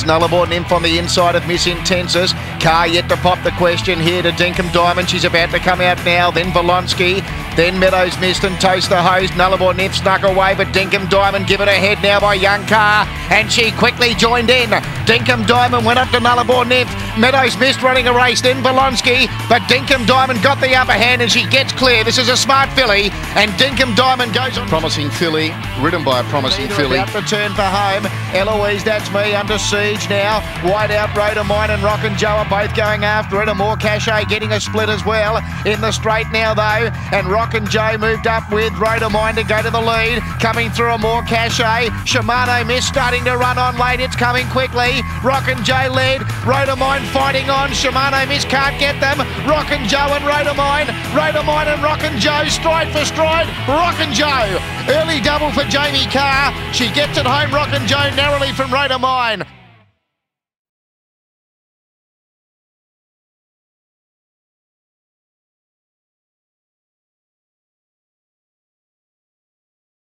Nullarbor Nymph on the inside of Miss Intensis. Carr yet to pop the question here to Dinkum Diamond. She's about to come out now. Then Volonsky. Then Meadows missed and Toast the Host. Nullarbor Nymph snuck away, but Dinkum Diamond given ahead now by Young Carr. And she quickly joined in. Dinkum Diamond went up to Nullarbor Nymph. Meadows missed running a race. Then Volonsky. But Dinkum Diamond got the upper hand and she gets clear. This is a smart filly. And Dinkum Diamond goes on. Promising filly. Ridden by a promising filly. About to turn for home. Eloise, that's me, under siege now. Wide out, Rhoda Mine and Rockin' Joe are both going after it. A more cachet getting a split as well. In the straight now though. And Rockin' Joe moved up with Rhoda Mine to go to the lead. Coming through a more cachet. Shimano Miss starting to run on late. It's coming quickly. Rockin' Joe led. Rhoda Mine fighting on. Shimano Miss can't get them. Rockin' Joe and Rhoda Mine. Rhoda Mine and Rockin' Joe stride for stride. Rockin' Joe. Early double for Jamie Carr. She gets it home, Rockin' Joe, narrowly from Rhoda Mine.